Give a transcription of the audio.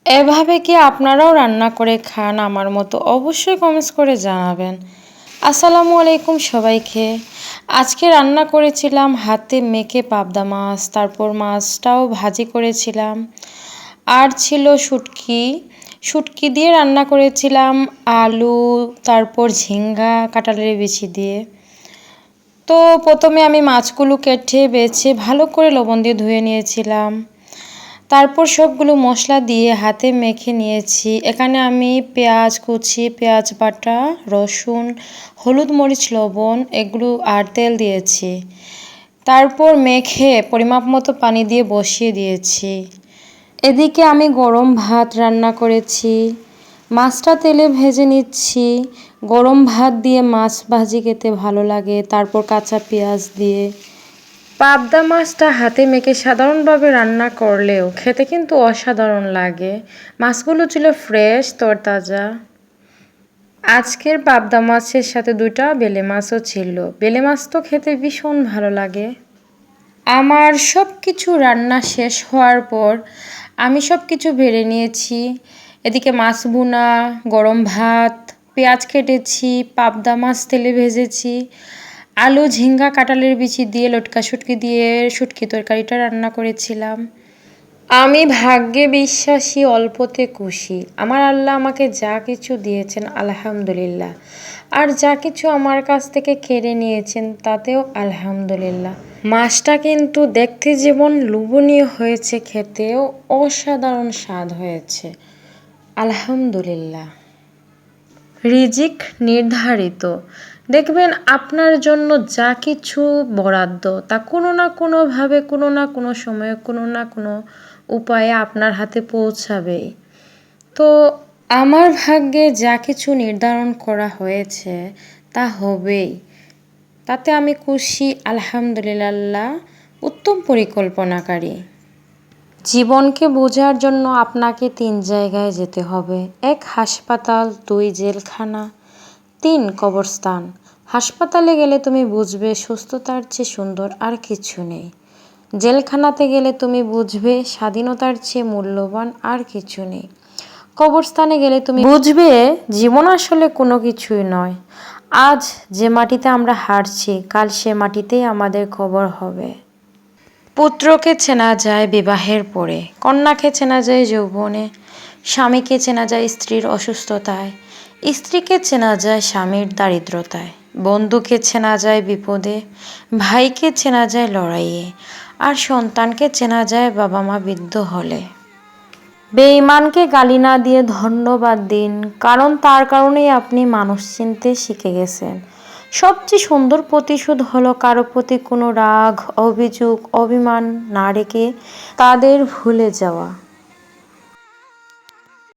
এভাবে কি আপনারাও রান্না করে খান আমার মতো? অবশ্যই কমেন্টস করে জানাবেন। আসসালামু আলাইকুম সবাইকে। আজকে রান্না করেছিলাম হাতে মেখে পাবদা মাছ, তারপর মাছটাও ভাজি করেছিলাম। আর ছিল শুটকি, শুটকি দিয়ে রান্না করেছিলাম আলু, তারপর ঝিঙ্গা, কাঁঠালের বিচি দিয়ে। তো প্রথমে আমি মাছগুলো কেটে বেছে ভালো করে লবণ দিয়ে ধুয়ে নিয়েছিলাম। তারপর সবগুলো মশলা দিয়ে হাতে মেখে নিয়েছি। এখানে আমি পেঁয়াজ কুচি, পেঁয়াজ বাটা, রসুন, হলুদ মরিচ লবণ এগুলো আর তেল দিয়েছি। তারপর মেখে পরিমাপ মতো পানি দিয়ে বসিয়ে দিয়েছি। এদিকে আমি গরম ভাত রান্না করেছি। মাছটা তেলে ভেজে নিচ্ছি। গরম ভাত দিয়ে মাছ ভাজি খেতে ভালো লাগে, তারপর কাঁচা পেঁয়াজ দিয়ে। পাবদা মাছটা হাতে মেখে সাধারণভাবে রান্না করলেও খেতে কিন্তু অসাধারণ লাগে। মাছগুলো ছিল ফ্রেশ, তরতাজা। আজকের পাবদা মাছের সাথে 2টা বেলে মাছও ছিল। বেলে মাছ তো খেতে ভীষণ ভালো লাগে। আমার সব কিছু রান্না শেষ হওয়ার পর আমি সব কিছু বেড়ে নিয়েছি। এদিকে মাছ ভুনা, গরম ভাত, পেঁয়াজ কেটেছি, পাবদা মাছ তেলে ভেজেছি, আলু, ঝিঙ্গা, কাঁঠালের বিচি দিয়ে লটকা শুটকি দিয়ে শুটকি তরকারিটা রান্না করেছিলাম। আমি ভাগ্যে বিশ্বাসী, অল্পতে খুশি। আমার আল্লাহ আমাকে যা কিছু দিয়েছেন আলহামদুলিল্লাহ, আর যা কিছু আমার কাছ থেকে কেড়ে নিয়েছেন তাতেও আলহামদুলিল্লাহ। মাছটা কিন্তু দেখতে যেমন লোভনীয় হয়েছে, খেতেও অসাধারণ স্বাদ হয়েছে আলহামদুলিল্লাহ। রিজিক নির্ধারিত। দেখবেন আপনার জন্য যা কিছু বরাদ্দ তা কোনো না কোনোভাবে, কোনো না কোনো সময়ে, কোনো না কোনো উপায়ে আপনার হাতে পৌঁছাবেই। তো আমার ভাগ্যে যা কিছু নির্ধারণ করা হয়েছে তা হবেই, তাতে আমি খুশি আলহামদুলিল্লাহ। উত্তম পরিকল্পনাকারী। জীবনকে বোঝার জন্য আপনাকে 3 জায়গায় যেতে হবে। 1 হাসপাতাল, 2 জেলখানা, 3 কবরস্থান। হাসপাতালে গেলে তুমি বুঝবে সুস্থতার চেয়ে সুন্দর আর কিছু নেই। জেলখানাতে গেলে তুমি বুঝবে স্বাধীনতার চেয়ে মূল্যবান আর কিছু নেই। কবরস্থানে গেলে তুমি বুঝবে জীবন আসলে কোনো কিছুই নয়। আজ যে মাটিতে আমরা হাঁটছি, কাল সে মাটিতেই আমাদের কবর হবে। পুত্রকে চেনা যায় বিবাহের পরে, কন্যাকে চেনা যায় যৌবনে, স্বামীকে চেনা যায় স্ত্রীর অসুস্থতায়, স্ত্রীকে চেনা যায় স্বামীর দারিদ্রতায়, বন্ধুকে চেনা যায় বিপদে, ভাইকে চেনা যায় লড়াইয়ে, আর সন্তানকে চেনা যায় বাবা মা বৃদ্ধ হলে। বেঈমানকে গালি না দিয়ে ধন্যবাদ দিন, কারণ তার কারণেই আপনি মানুষ চিনতে শিখে গেছেন। সবচেয়ে সুন্দর প্রতিশোধ হলো কারো প্রতি কোনো রাগ, অভিযোগ, অভিমান না রেখে তাদের ভুলে যাওয়া।